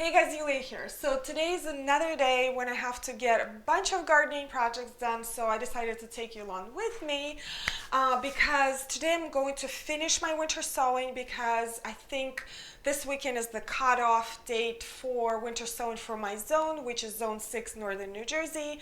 Hey guys, Yulia here. So today is another day when I have to get a bunch of gardening projects done, so I decided to take you along with me because today I'm going to finish my winter sowing because I think this weekend is the cutoff date for winter sowing for my zone, which is Zone 6, Northern New Jersey.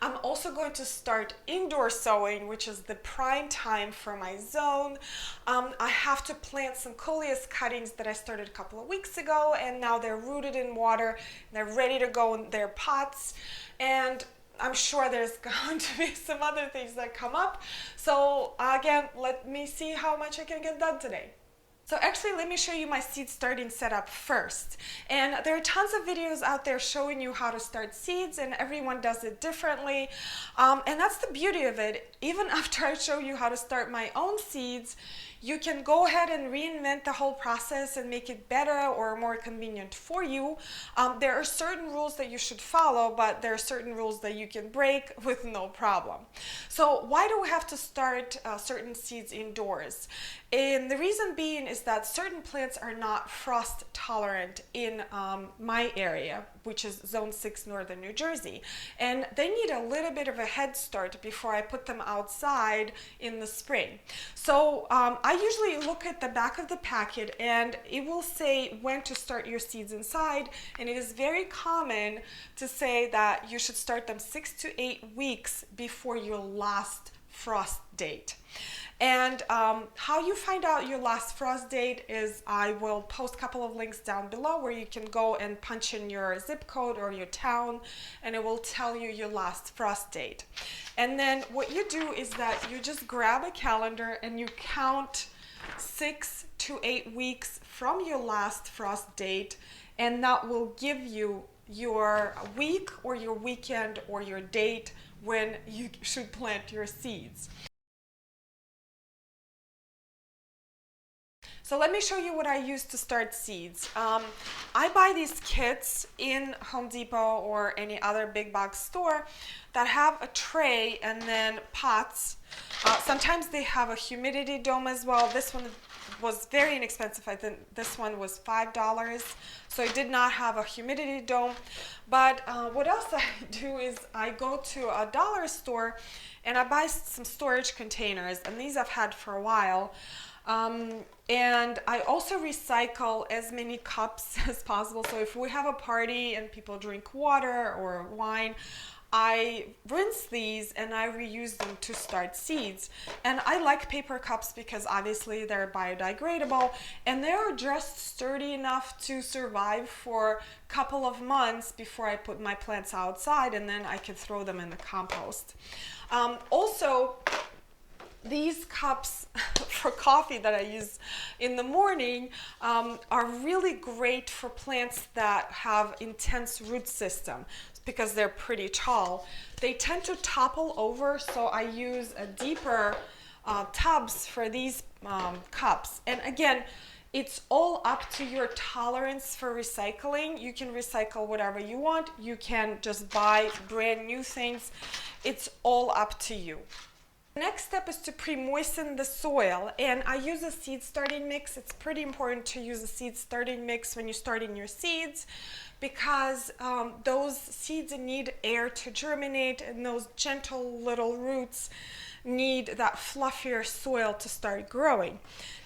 I'm also going to start indoor sowing, which is the prime time for my zone. I have to plant some coleus cuttings that I started a couple of weeks ago, and now they're rooted in water. They're ready to go in their pots, and I'm sure there's going to be some other things that come up. So again, let me see how much I can get done today. So actually, let me show you my seed starting setup first. And there are tons of videos out there showing you how to start seeds, and everyone does it differently. And that's the beauty of it. Even after I show you how to start my own seeds, you can go ahead and reinvent the whole process and make it better or more convenient for you. There are certain rules that you should follow, but there are certain rules that you can break with no problem. So why do we have to start certain seeds indoors? And the reason being is that certain plants are not frost tolerant in my area, which is Zone 6, Northern New Jersey. And they need a little bit of a head start before I put them outside in the spring. So I usually look at the back of the packet and it will say when to start your seeds inside. And it is very common to say that you should start them 6 to 8 weeks before your last frost date. And how you find out your last frost date is I will post a couple of links down below where you can go and punch in your zip code or your town, and it will tell you your last frost date. And then what you do is that you just grab a calendar and you count 6 to 8 weeks from your last frost date, and that will give you your week or your weekend or your date when you should plant your seeds. So let me show you what I use to start seeds. I buy these kits in Home Depot or any other big box store that have a tray and then pots. Sometimes they have a humidity dome as well. This one was very inexpensive. I think this one was $5, so it did not have a humidity dome. But what else I do is I go to a dollar store and I buy some storage containers, and these I've had for a while. And I also recycle as many cups as possible. So if we have a party and people drink water or wine, I rinse these and I reuse them to start seeds. And I like paper cups because obviously they're biodegradable and they're just sturdy enough to survive for a couple of months before I put my plants outside, and then I can throw them in the compost. Also, these cups for coffee that I use in the morning are really great for plants that have intense root system because they're pretty tall. They tend to topple over, so I use a deeper tubs for these cups. And again, it's all up to your tolerance for recycling. You can recycle whatever you want. You can just buy brand new things. It's all up to you. The next step is to pre-moisten the soil, and I use a seed starting mix. It's pretty important to use a seed starting mix when you're starting your seeds because those seeds need air to germinate, and those gentle little roots need that fluffier soil to start growing.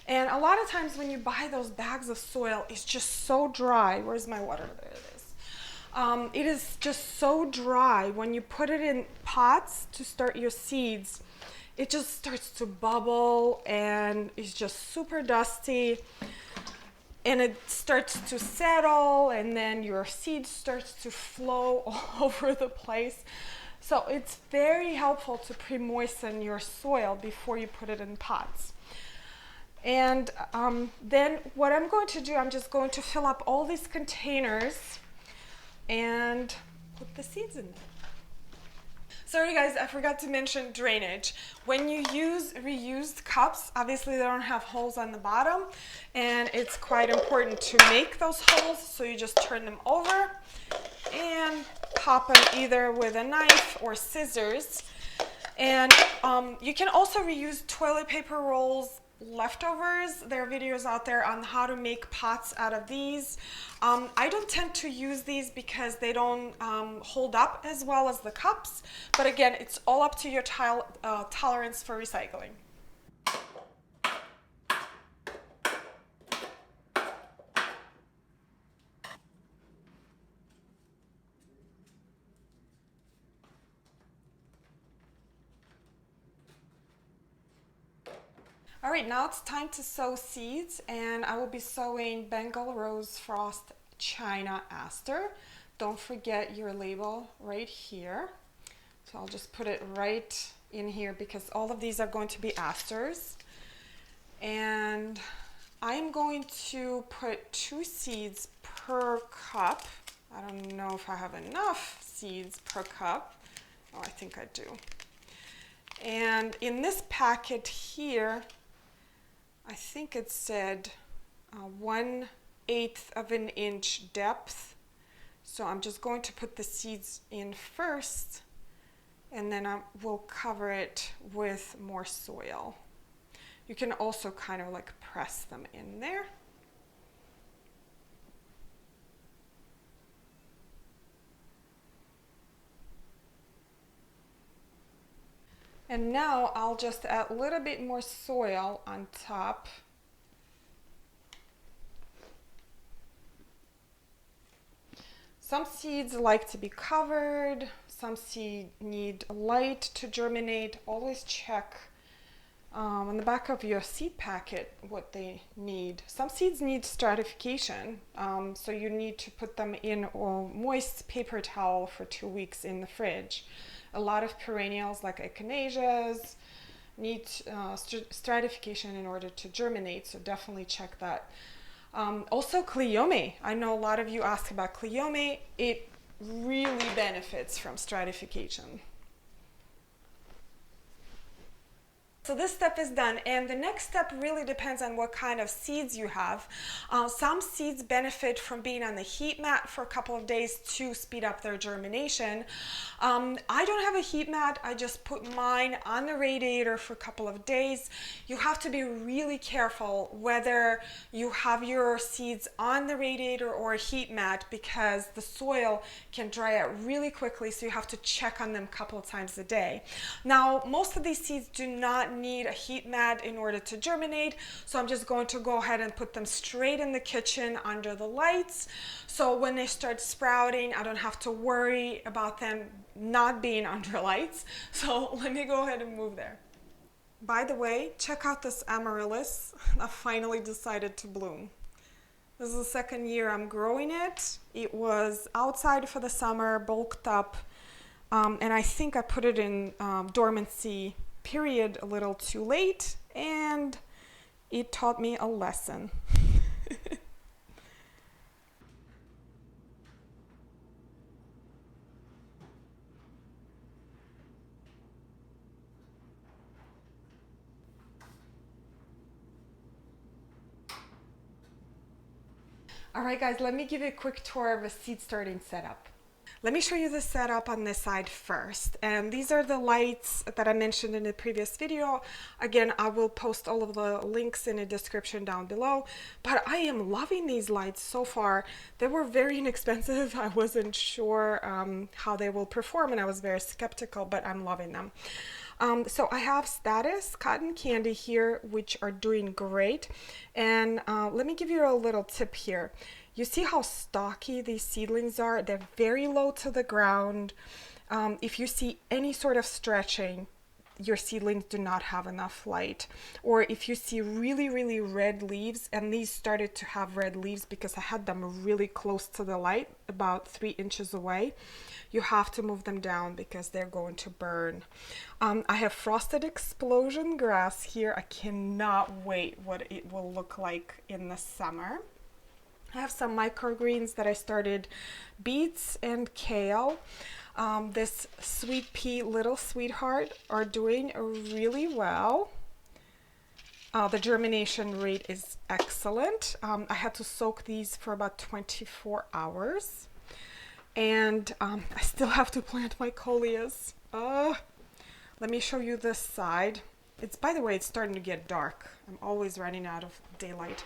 And a lot of times when you buy those bags of soil, it's just so dry. Where's my water? There it is. It is just so dry. When you put it in pots to start your seeds, it just starts to bubble and it's just super dusty, and it starts to settle, and then your seed starts to flow all over the place. So it's very helpful to pre-moisten your soil before you put it in pots. And then what I'm going to do, I'm just going to fill up all these containers and put the seeds in there. Sorry guys, I forgot to mention drainage. When you use reused cups, obviously they don't have holes on the bottom, and it's quite important to make those holes, so you just turn them over and pop them either with a knife or scissors. And you can also reuse toilet paper rolls, leftovers. There are videos out there on how to make pots out of these. I don't tend to use these because they don't hold up as well as the cups, but again, it's all up to your tolerance for recycling. All right, now it's time to sow seeds, and I will be sowing Bengal Rose Frost China Aster. Don't forget your label right here. So I'll just put it right in here because all of these are going to be asters. And I'm going to put 2 seeds per cup. I don't know if I have enough seeds per cup. Oh, I think I do. And in this packet here, I think it said 1/8 of an inch depth. So I'm just going to put the seeds in first, and then I will cover it with more soil. You can also kind of like press them in there. And now I'll just add a little bit more soil on top. Some seeds like to be covered, some seeds need light to germinate. Always check on the back of your seed packet what they need. Some seeds need stratification, so you need to put them in a moist paper towel for 2 weeks in the fridge. A lot of perennials like echinaceas need stratification in order to germinate, so definitely check that. Also Cleome. I know a lot of you ask about Cleome. It really benefits from stratification. So this step is done, and the next step really depends on what kind of seeds you have. Some seeds benefit from being on the heat mat for a couple of days to speed up their germination. I don't have a heat mat. I just put mine on the radiator for a couple of days. You have to be really careful whether you have your seeds on the radiator or a heat mat because the soil can dry out really quickly, so you have to check on them a couple of times a day. Now, most of these seeds do not need a heat mat in order to germinate, so I'm just going to go ahead and put them straight in the kitchen under the lights, so when they start sprouting I don't have to worry about them not being under lights. So let me go ahead and move there. By the way, check out this Amaryllis that finally decided to bloom. This is the second year I'm growing it. It was outside for the summer, bulked up, and I think I put it in dormancy period a little too late, and it taught me a lesson. All right guys, let me give you a quick tour of a seed starting setup. Let me show you the setup on this side first. And these are the lights that I mentioned in the previous video. Again, I will post all of the links in the description down below. But I am loving these lights so far. They were very inexpensive. I wasn't sure how they will perform, and I was very skeptical, but I'm loving them. So I have Statice cotton candy here, which are doing great. And let me give you a little tip here. You see how stocky these seedlings are? They're very low to the ground. If you see any sort of stretching, your seedlings do not have enough light. Or if you see really, really red leaves, and these started to have red leaves because I had them really close to the light, about 3 inches away, you have to move them down because they're going to burn. I have frosted explosion grass here. I cannot wait what it will look like in the summer. I have some microgreens that I started, beets and kale. This sweet pea Little Sweetheart are doing really well. The germination rate is excellent. I had to soak these for about 24 hours. And I still have to plant my coleus. Let me show you this side. It's, by the way, it's starting to get dark. I'm always running out of daylight.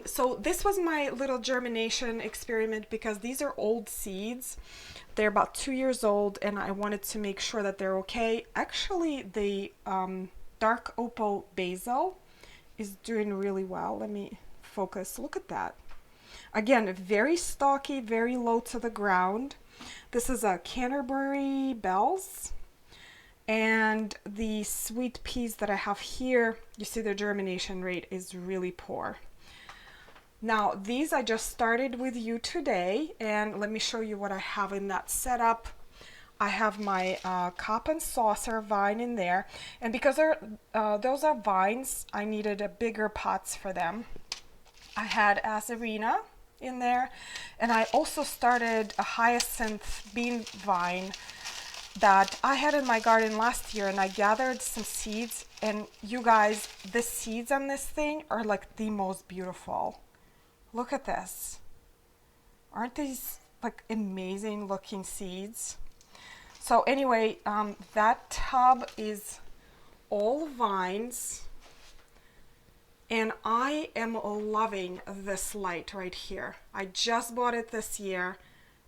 So this was my little germination experiment because these are old seeds. They're about 2 years old and I wanted to make sure that they're okay. Actually, the dark opal basil is doing really well. Let me focus. Look at that. Again, very stalky, very low to the ground. This is a Canterbury Bells. And the sweet peas that I have here, you see the germination rate is really poor. Now, these I just started with you today, and let me show you what I have in that setup. I have my cup and saucer vine in there, and because those are vines, I needed a bigger pots for them. I had Azarina in there, and I also started a hyacinth bean vine that I had in my garden last year, and I gathered some seeds, and you guys, the seeds on this thing are like the most beautiful. Look at this. Aren't these like amazing looking seeds? So anyway, that tub is all vines, and I am loving this light right here. I just bought it this year,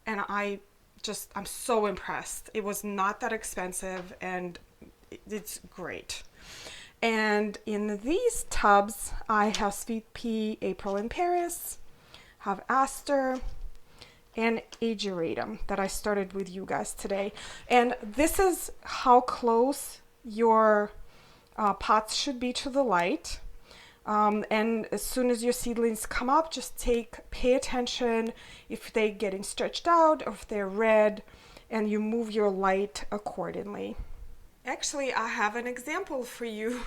and I'm so impressed. It was not that expensive, and it's great. And in these tubs, I have sweet pea, April in Paris, have Aster, and Ageratum that I started with you guys today. And this is how close your pots should be to the light. And as soon as your seedlings come up, just pay attention if they're getting stretched out or if they're red, and you move your light accordingly. Actually, I have an example for you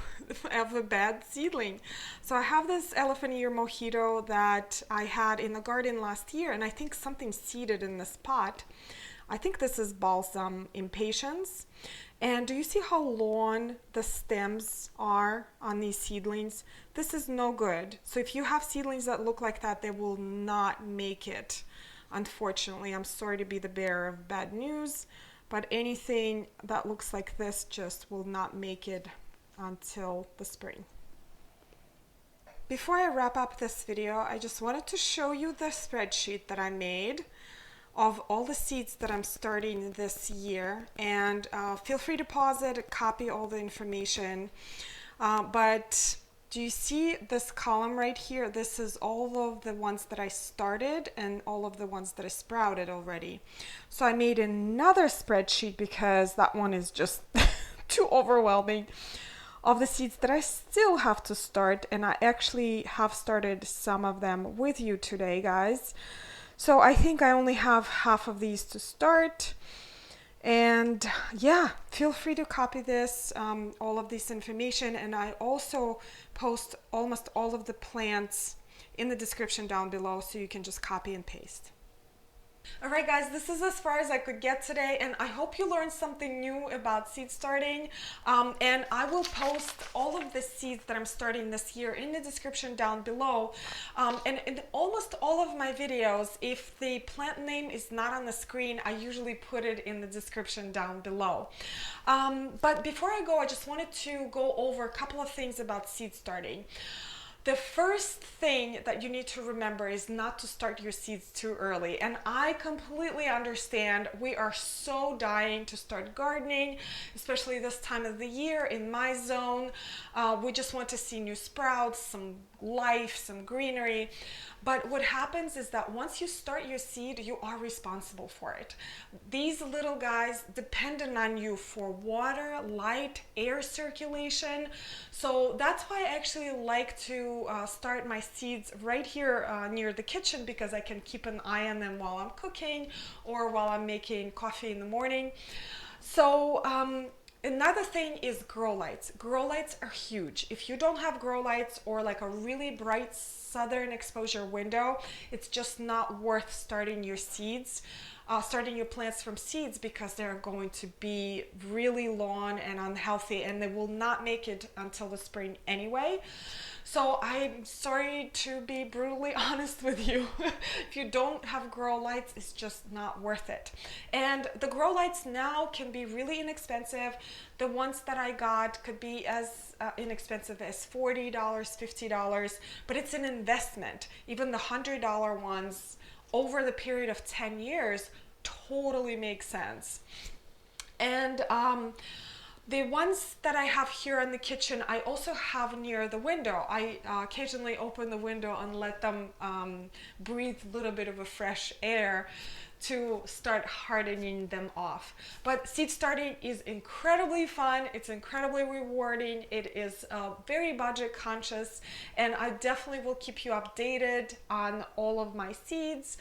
of a bad seedling. So I have this elephant ear mojito that I had in the garden last year, and I think something seeded in this pot. I think this is Balsam Impatiens. And do you see how long the stems are on these seedlings? This is no good. So if you have seedlings that look like that, they will not make it. Unfortunately, I'm sorry to be the bearer of bad news, but anything that looks like this just will not make it until the spring. Before I wrap up this video, I just wanted to show you the spreadsheet that I made of all the seeds that I'm starting this year, and feel free to pause it, copy all the information, but do you see this column right here? This is all of the ones that I started and all of the ones that I sprouted already. So I made another spreadsheet because that one is just too overwhelming, of the seeds that I still have to start, and I actually have started some of them with you today, guys. So I think I only have half of these to start. And yeah, feel free to copy this, all of this information. And I also post almost all of the plants in the description down below, so you can just copy and paste. Alright guys, this is as far as I could get today, and I hope you learned something new about seed starting, and I will post all of the seeds that I'm starting this year in the description down below, and in almost all of my videos, if the plant name is not on the screen, I usually put it in the description down below. But before I go, I just wanted to go over a couple of things about seed starting. The first thing that you need to remember is not to start your seeds too early. And I completely understand. We are so dying to start gardening, especially this time of the year in my zone. We just want to see new sprouts, some life, some greenery. But what happens is that once you start your seed, you are responsible for it. These little guys depend on you for water, light, air circulation. So that's why I actually like to start my seeds right here near the kitchen, because I can keep an eye on them while I'm cooking or while I'm making coffee in the morning. So another thing is grow lights. Grow lights are huge. If you don't have grow lights or like a really bright southern exposure window, it's just not worth starting your seeds, starting your plants from seeds, because they're going to be really long and unhealthy, and they will not make it until the spring anyway. So I'm sorry to be brutally honest with you. If you don't have grow lights, it's just not worth it. And the grow lights now can be really inexpensive. The ones that I got could be as inexpensive as $40, $50, but it's an investment. Even the $100 ones over the period of 10 years totally makes sense. And the ones that I have here in the kitchen, I also have near the window. I occasionally open the window and let them breathe a little bit of a fresh air to start hardening them off. But seed starting is incredibly fun. It's incredibly rewarding. It is very budget conscious, and I definitely will keep you updated on all of my seeds.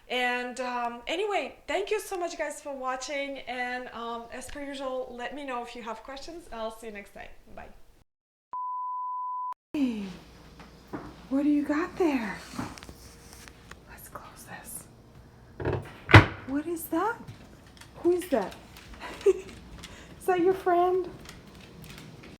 And anyway, thank you so much, guys, for watching. And as per usual, let me know if you have questions. I'll see you next time. Bye. Hey, what do you got there? Let's close this. What is that? Who is that? Is that your friend?